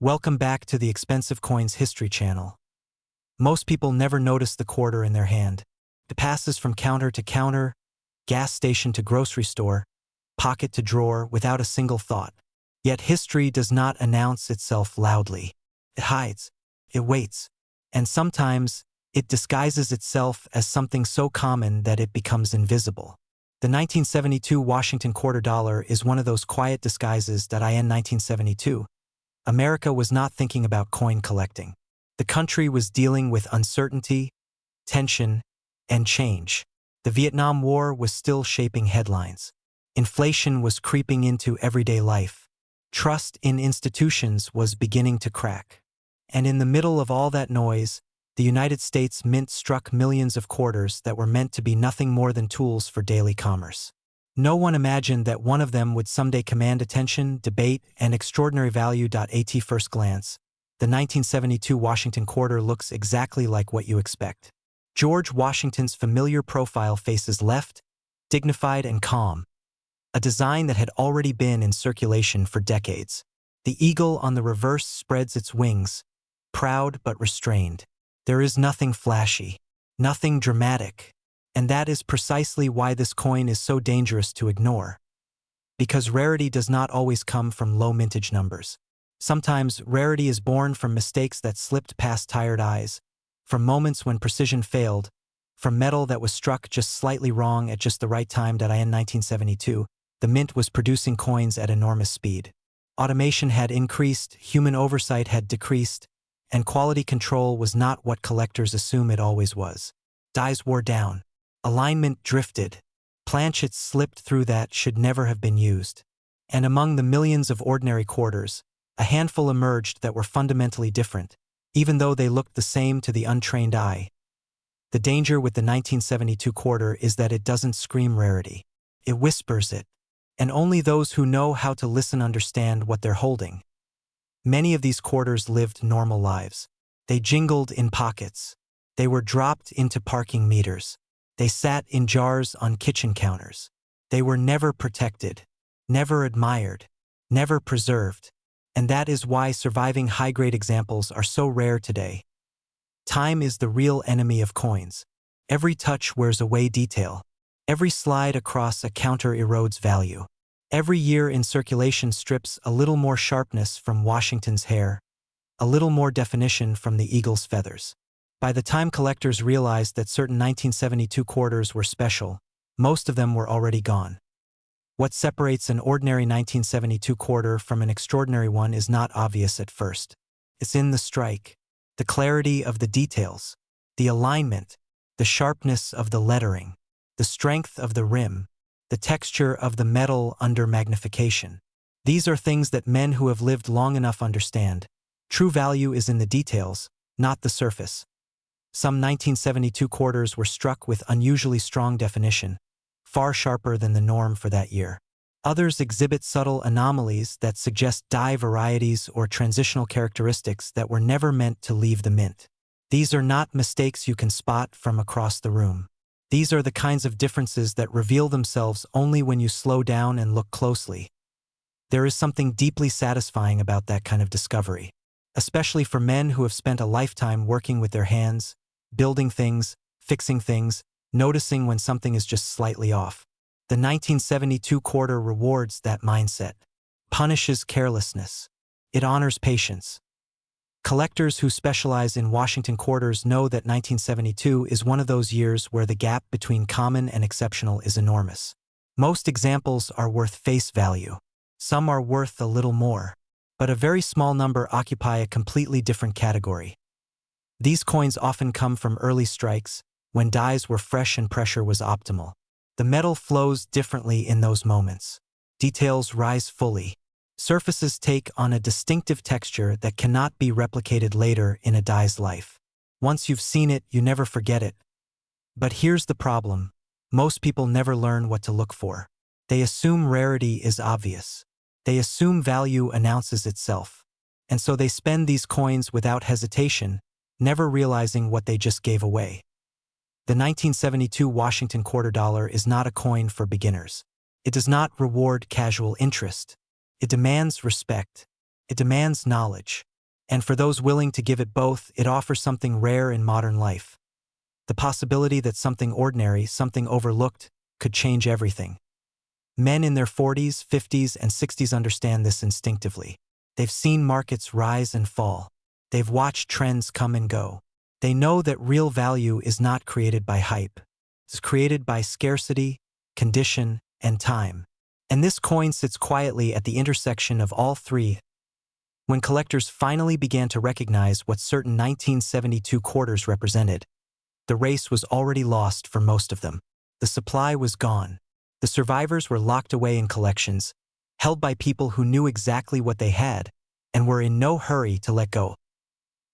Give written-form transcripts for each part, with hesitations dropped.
Welcome back to the Expensive Coins History channel. Most people never notice the quarter in their hand. It passes from counter to counter, gas station to grocery store, pocket to drawer without a single thought. Yet history does not announce itself loudly. It hides, it waits, and sometimes it disguises itself as something so common that it becomes invisible. The 1972 Washington quarter dollar is one of those quiet disguises that in 1972. America was not thinking about coin collecting. The country was dealing with uncertainty, tension, and change. The Vietnam War was still shaping headlines. Inflation was creeping into everyday life. Trust in institutions was beginning to crack. And in the middle of all that noise, the United States Mint struck millions of quarters that were meant to be nothing more than tools for daily commerce. No one imagined that one of them would someday command attention, debate, and extraordinary value. At first glance, the 1972 Washington quarter looks exactly like what you expect. George Washington's familiar profile faces left, dignified and calm, a design that had already been in circulation for decades. The eagle on the reverse spreads its wings, proud but restrained. There is nothing flashy, nothing dramatic. And that is precisely why this coin is so dangerous to ignore. Because rarity does not always come from low mintage numbers. Sometimes rarity is born from mistakes that slipped past tired eyes, from moments when precision failed, from metal that was struck just slightly wrong at just the right time. In 1972, the mint was producing coins at enormous speed. Automation had increased, human oversight had decreased, and quality control was not what collectors assume it always was. Dies wore down. Alignment drifted. Planchets slipped through that should never have been used. And among the millions of ordinary quarters, a handful emerged that were fundamentally different, even though they looked the same to the untrained eye. The danger with the 1972 quarter is that it doesn't scream rarity. It whispers it. And only those who know how to listen understand what they're holding. Many of these quarters lived normal lives. They jingled in pockets. They were dropped into parking meters. They sat in jars on kitchen counters. They were never protected, never admired, never preserved. And that is why surviving high-grade examples are so rare today. Time is the real enemy of coins. Every touch wears away detail. Every slide across a counter erodes value. Every year in circulation strips a little more sharpness from Washington's hair, a little more definition from the eagle's feathers. By the time collectors realized that certain 1972 quarters were special, most of them were already gone. What separates an ordinary 1972 quarter from an extraordinary one is not obvious at first. It's in the strike, the clarity of the details, the alignment, the sharpness of the lettering, the strength of the rim, the texture of the metal under magnification. These are things that men who have lived long enough understand. True value is in the details, not the surface. Some 1972 quarters were struck with unusually strong definition, far sharper than the norm for that year. Others exhibit subtle anomalies that suggest die varieties or transitional characteristics that were never meant to leave the mint. These are not mistakes you can spot from across the room. These are the kinds of differences that reveal themselves only when you slow down and look closely. There is something deeply satisfying about that kind of discovery, especially for men who have spent a lifetime working with their hands, building things, fixing things, noticing when something is just slightly off. The 1972 quarter rewards that mindset, punishes carelessness. It honors patience. Collectors who specialize in Washington quarters know that 1972 is one of those years where the gap between common and exceptional is enormous. Most examples are worth face value. Some are worth a little more. But a very small number occupy a completely different category. These coins often come from early strikes, when dies were fresh and pressure was optimal. The metal flows differently in those moments. Details rise fully. Surfaces take on a distinctive texture that cannot be replicated later in a die's life. Once you've seen it, you never forget it. But here's the problem. Most people never learn what to look for. They assume rarity is obvious. They assume value announces itself. And so they spend these coins without hesitation, never realizing what they just gave away. The 1972 Washington quarter dollar is not a coin for beginners. It does not reward casual interest. It demands respect. It demands knowledge. And for those willing to give it both, it offers something rare in modern life. The possibility that something ordinary, something overlooked, could change everything. Men in their 40s, 50s, and 60s understand this instinctively. They've seen markets rise and fall. They've watched trends come and go. They know that real value is not created by hype. It's created by scarcity, condition, and time. And this coin sits quietly at the intersection of all three. When collectors finally began to recognize what certain 1972 quarters represented, the race was already lost for most of them. The supply was gone. The survivors were locked away in collections, held by people who knew exactly what they had and were in no hurry to let go.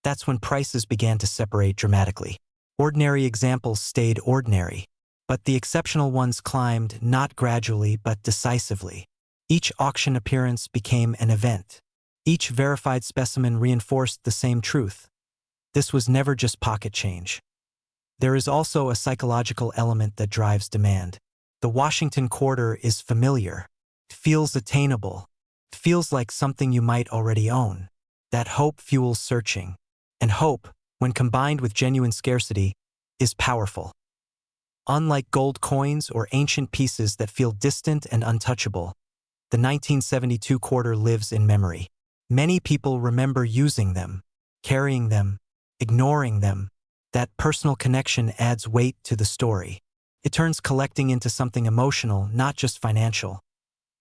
That's when prices began to separate dramatically. Ordinary examples stayed ordinary, but the exceptional ones climbed not gradually but decisively. Each auction appearance became an event. Each verified specimen reinforced the same truth. This was never just pocket change. There is also a psychological element that drives demand. The Washington quarter is familiar. It feels attainable. It feels like something you might already own. That hope fuels searching. And hope, when combined with genuine scarcity, is powerful. Unlike gold coins or ancient pieces that feel distant and untouchable, the 1972 quarter lives in memory. Many people remember using them, carrying them, ignoring them. That personal connection adds weight to the story. It turns collecting into something emotional, not just financial.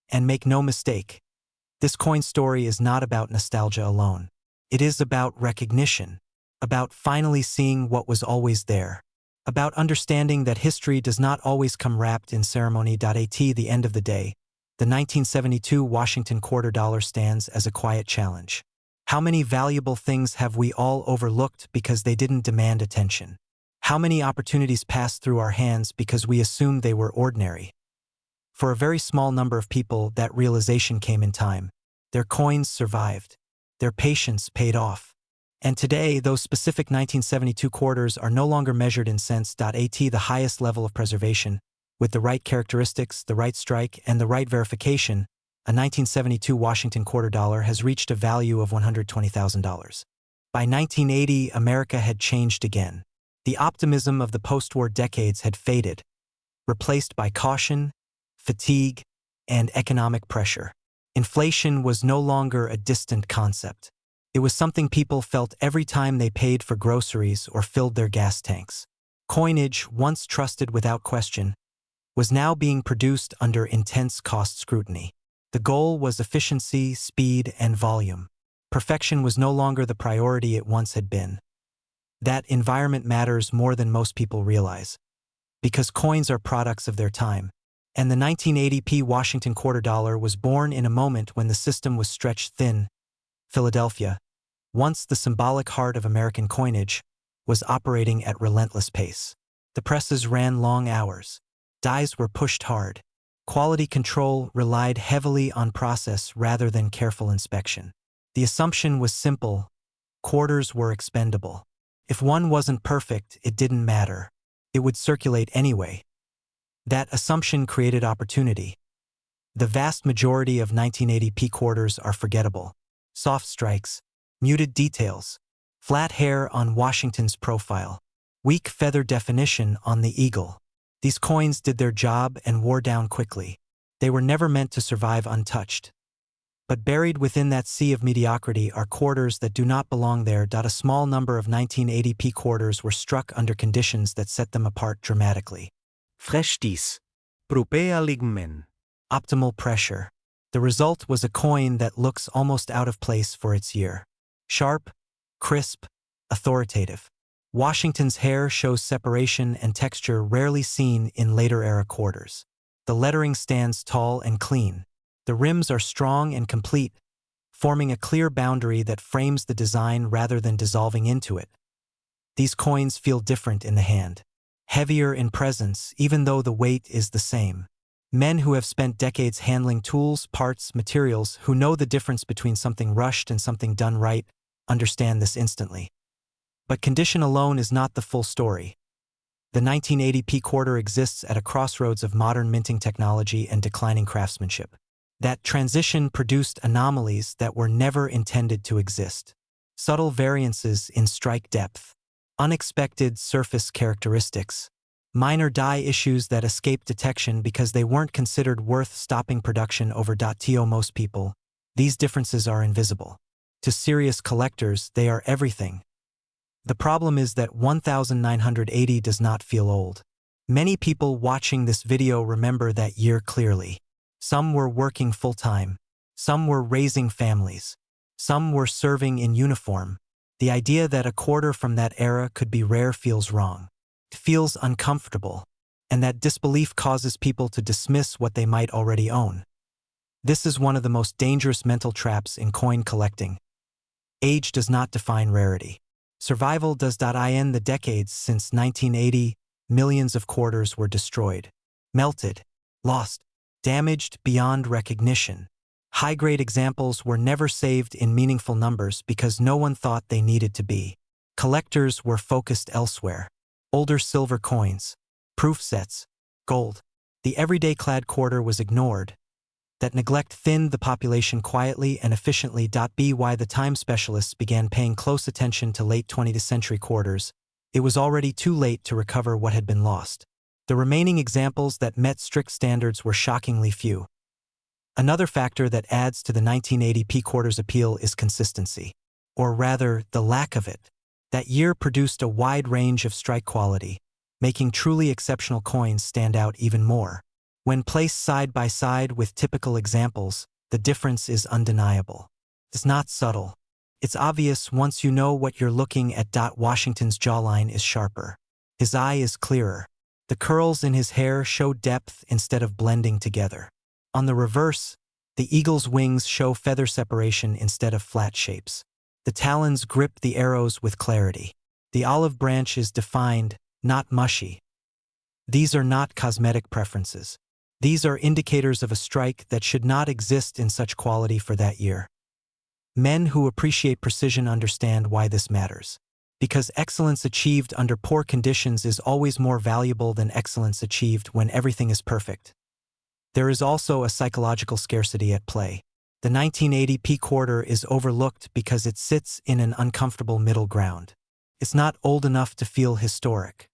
And make no mistake, this coin story is not about nostalgia alone. It is about recognition, about finally seeing what was always there, about understanding that history does not always come wrapped in ceremony. At the end of the day, the 1972 Washington quarter dollar stands as a quiet challenge. How many valuable things have we all overlooked because they didn't demand attention? How many opportunities passed through our hands because we assumed they were ordinary? For a very small number of people, that realization came in time. Their coins survived. Their patience paid off. And today, those specific 1972 quarters are no longer measured in cents. At the highest level of preservation, with the right characteristics, the right strike, and the right verification, a 1972 Washington quarter dollar has reached a value of $120,000. By 1980, America had changed again. The optimism of the post-war decades had faded, replaced by caution, fatigue, and economic pressure. Inflation was no longer a distant concept. It was something people felt every time they paid for groceries or filled their gas tanks. Coinage, once trusted without question, was now being produced under intense cost scrutiny. The goal was efficiency, speed, and volume. Perfection was no longer the priority it once had been. That environment matters more than most people realize, because coins are products of their time. And the 1980 Washington quarter dollar was born in a moment when the system was stretched thin. Philadelphia, once the symbolic heart of American coinage, was operating at relentless pace. The presses ran long hours. Dies were pushed hard. Quality control relied heavily on process rather than careful inspection. The assumption was simple: quarters were expendable. If one wasn't perfect, it didn't matter. It would circulate anyway. That assumption created opportunity. The vast majority of 1980 quarters are forgettable. Soft strikes, muted details, flat hair on Washington's profile, weak feather definition on the eagle. These coins did their job and wore down quickly. They were never meant to survive untouched. But buried within that sea of mediocrity are quarters that do not belong there. A small number of 1980 quarters were struck under conditions that set them apart dramatically. Frestis. Propealigmen. Optimal pressure. The result was a coin that looks almost out of place for its year. Sharp, crisp, authoritative. Washington's hair shows separation and texture rarely seen in later-era quarters. The lettering stands tall and clean. The rims are strong and complete, forming a clear boundary that frames the design rather than dissolving into it. These coins feel different in the hand. Heavier in presence, even though the weight is the same. Men who have spent decades handling tools, parts, materials, who know the difference between something rushed and something done right, understand this instantly. But condition alone is not the full story. The 1980 quarter exists at a crossroads of modern minting technology and declining craftsmanship. That transition produced anomalies that were never intended to exist. Subtle variances in strike depth, unexpected surface characteristics, minor die issues that escaped detection because they weren't considered worth stopping production over. To most people, these differences are invisible. To serious collectors, they are everything. The problem is that 1980 does not feel old. Many people watching this video remember that year clearly. Some were working full-time. Some were raising families. Some were serving in uniform. The idea that a quarter from that era could be rare feels wrong. It feels uncomfortable. And that disbelief causes people to dismiss what they might already own. This is one of the most dangerous mental traps in coin collecting. Age does not define rarity. Survival does. In the decades since 1980, millions of quarters were destroyed, melted, lost, damaged beyond recognition. High-grade examples were never saved in meaningful numbers because no one thought they needed to be. Collectors were focused elsewhere. Older silver coins, proof sets, gold. The everyday clad quarter was ignored. That neglect thinned the population quietly and efficiently. By the time specialists began paying close attention to late 20th century quarters, it was already too late to recover what had been lost. The remaining examples that met strict standards were shockingly few. Another factor that adds to the 1980 P quarter's appeal is consistency, or rather, the lack of it. That year produced a wide range of strike quality, making truly exceptional coins stand out even more. When placed side by side with typical examples, the difference is undeniable. It's not subtle. It's obvious once you know what you're looking at. Washington's jawline is sharper. His eye is clearer. The curls in his hair show depth instead of blending together. On the reverse, the eagle's wings show feather separation instead of flat shapes. The talons grip the arrows with clarity. The olive branch is defined, not mushy. These are not cosmetic preferences. These are indicators of a strike that should not exist in such quality for that year. Men who appreciate precision understand why this matters. Because excellence achieved under poor conditions is always more valuable than excellence achieved when everything is perfect. There is also a psychological scarcity at play. The 1980 P quarter is overlooked because it sits in an uncomfortable middle ground. It's not old enough to feel historic.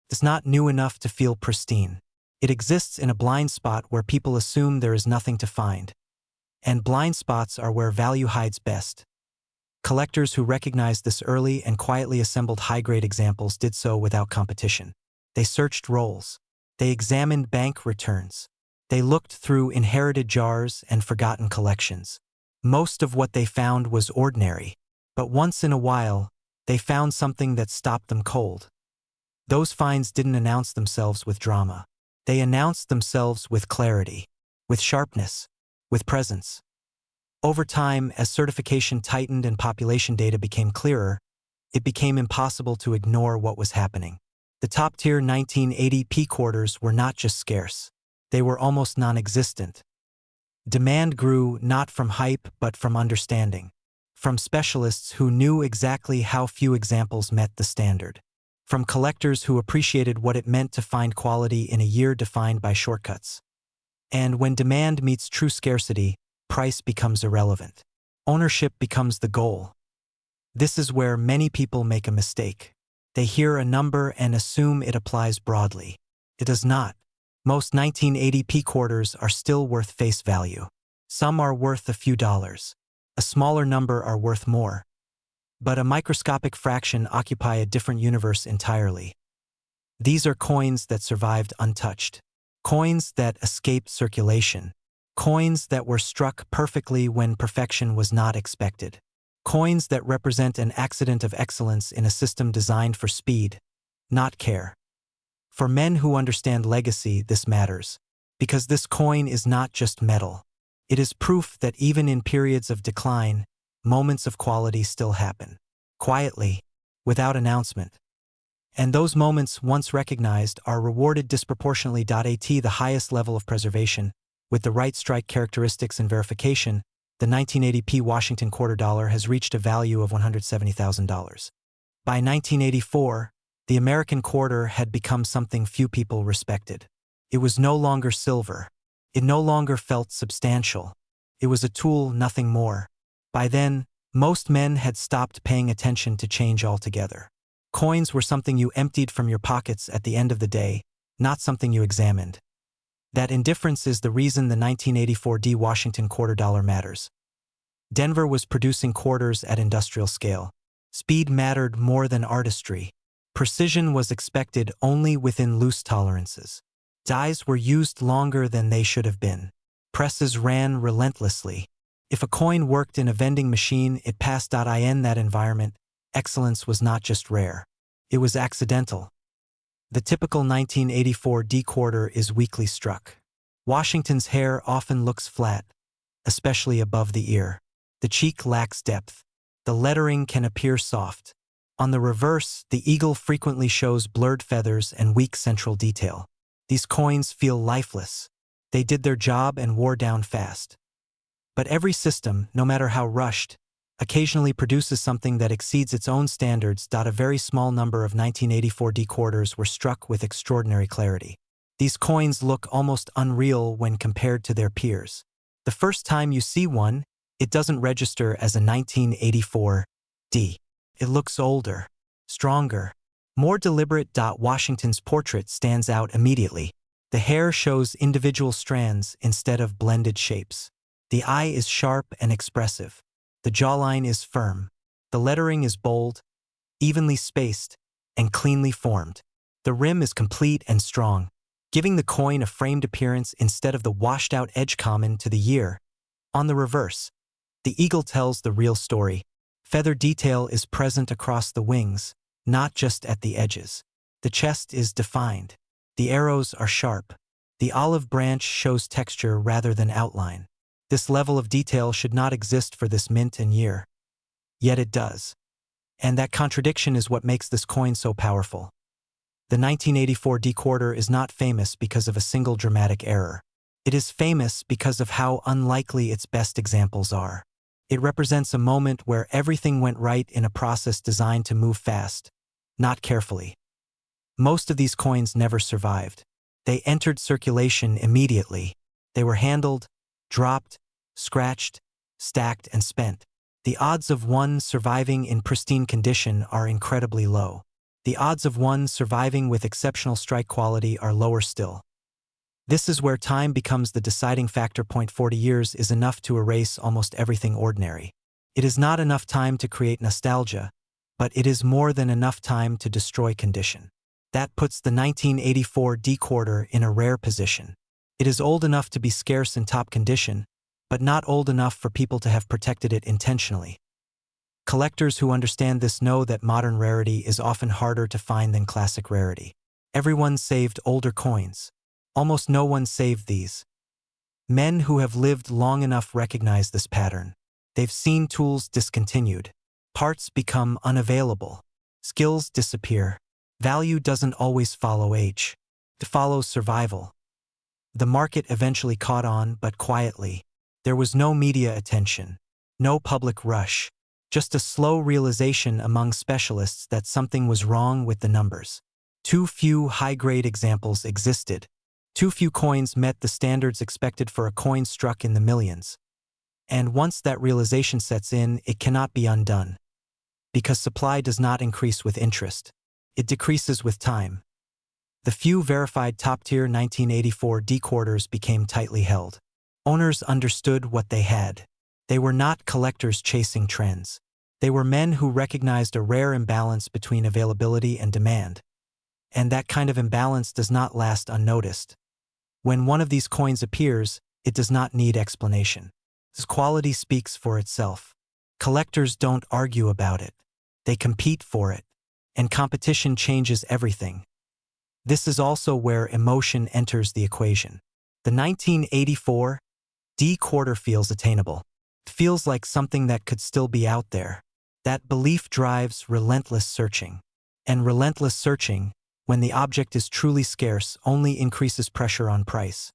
It's not new enough to feel pristine. It exists in a blind spot where people assume there is nothing to find. And blind spots are where value hides best. Collectors who recognized this early and quietly assembled high-grade examples did so without competition. They searched rolls. They examined bank returns. They looked through inherited jars and forgotten collections. Most of what they found was ordinary, but once in a while, they found something that stopped them cold. Those finds didn't announce themselves with drama. They announced themselves with clarity, with sharpness, with presence. Over time, as certification tightened and population data became clearer, it became impossible to ignore what was happening. The top-tier 1980 P quarters were not just scarce. They were almost non-existent. Demand grew not from hype but from understanding, from specialists who knew exactly how few examples met the standard, from collectors who appreciated what it meant to find quality in a year defined by shortcuts. And when demand meets true scarcity, price becomes irrelevant. Ownership becomes the goal. This is where many people make a mistake. They hear a number and assume it applies broadly. It does not. Most 1980 P quarters are still worth face value. Some are worth a few dollars. A smaller number are worth more. But a microscopic fraction occupy a different universe entirely. These are coins that survived untouched. Coins that escaped circulation. Coins that were struck perfectly when perfection was not expected. Coins that represent an accident of excellence in a system designed for speed, not care. For men who understand legacy, this matters, because this coin is not just metal. It is proof that even in periods of decline, moments of quality still happen, quietly, without announcement. And those moments, once recognized, are rewarded disproportionately. At the highest level of preservation, with the right strike characteristics and verification, the 1980 P Washington quarter dollar has reached a value of $170,000. By 1984, the American quarter had become something few people respected. It was no longer silver. It no longer felt substantial. It was a tool, nothing more. By then, most men had stopped paying attention to change altogether. Coins were something you emptied from your pockets at the end of the day, not something you examined. That indifference is the reason the 1984 Washington quarter dollar matters. Denver was producing quarters at industrial scale. Speed mattered more than artistry. Precision was expected only within loose tolerances. Dies were used longer than they should have been. Presses ran relentlessly. If a coin worked in a vending machine, it passed. In that environment, excellence was not just rare. It was accidental. The typical 1984 quarter is weakly struck. Washington's hair often looks flat, especially above the ear. The cheek lacks depth. The lettering can appear soft. On the reverse, the eagle frequently shows blurred feathers and weak central detail. These coins feel lifeless. They did their job and wore down fast. But every system, no matter how rushed, occasionally produces something that exceeds its own standards. A very small number of 1984 quarters were struck with extraordinary clarity. These coins look almost unreal when compared to their peers. The first time you see one, it doesn't register as a 1984 D. It looks older, stronger, more deliberate. Washington's portrait stands out immediately. The hair shows individual strands instead of blended shapes. The eye is sharp and expressive. The jawline is firm. The lettering is bold, evenly spaced, and cleanly formed. The rim is complete and strong, giving the coin a framed appearance instead of the washed-out edge common to the year. On the reverse, the eagle tells the real story. Feather detail is present across the wings, not just at the edges. The chest is defined. The arrows are sharp. The olive branch shows texture rather than outline. This level of detail should not exist for this mint and year. Yet it does. And that contradiction is what makes this coin so powerful. The 1984 quarter is not famous because of a single dramatic error. It is famous because of how unlikely its best examples are. It represents a moment where everything went right in a process designed to move fast, not carefully. Most of these coins never survived. They entered circulation immediately. They were handled, dropped, scratched, stacked, and spent. The odds of one surviving in pristine condition are incredibly low. The odds of one surviving with exceptional strike quality are lower still. This is where time becomes the deciding factor. 40 years is enough to erase almost everything ordinary. It is not enough time to create nostalgia, but it is more than enough time to destroy condition. That puts the 1984 quarter in a rare position. It is old enough to be scarce in top condition, but not old enough for people to have protected it intentionally. Collectors who understand this know that modern rarity is often harder to find than classic rarity. Everyone saved older coins. Almost no one saved these. Men who have lived long enough recognize this pattern. They've seen tools discontinued. Parts become unavailable. Skills disappear. Value doesn't always follow age. It follows survival. The market eventually caught on, but quietly. There was no media attention, no public rush, just a slow realization among specialists that something was wrong with the numbers. Too few high-grade examples existed. Too few coins met the standards expected for a coin struck in the millions. And once that realization sets in, it cannot be undone. Because supply does not increase with interest. It decreases with time. The few verified top-tier 1984 quarters became tightly held. Owners understood what they had. They were not collectors chasing trends. They were men who recognized a rare imbalance between availability and demand. And that kind of imbalance does not last unnoticed. When one of these coins appears, it does not need explanation. Its quality speaks for itself. Collectors don't argue about it. They compete for it. And competition changes everything. This is also where emotion enters the equation. The 1984 quarter feels attainable. It feels like something that could still be out there. That belief drives relentless searching. And relentless searching, when the object is truly scarce, only increases pressure on price.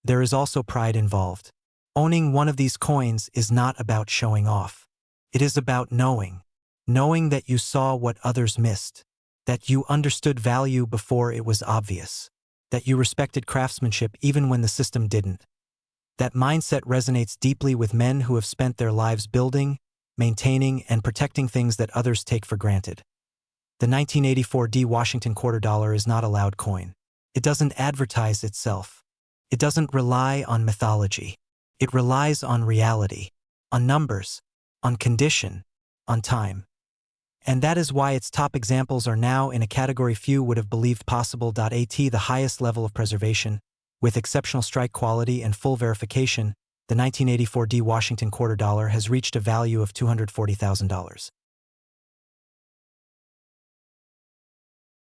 There is also pride involved. Owning one of these coins is not about showing off. It is about knowing that you saw what others missed, that you understood value before it was obvious, that you respected craftsmanship even when the system didn't. That mindset resonates deeply with men who have spent their lives building, maintaining, and protecting things that others take for granted. The 1984 D Washington quarter dollar is not a loud coin. It doesn't advertise itself. It doesn't rely on mythology. It relies on reality, on numbers, on condition, on time. And that is why its top examples are now in a category few would have believed possible. The highest level of preservation, with exceptional strike quality and full verification, the 1984 D Washington quarter dollar has reached a value of $240,000.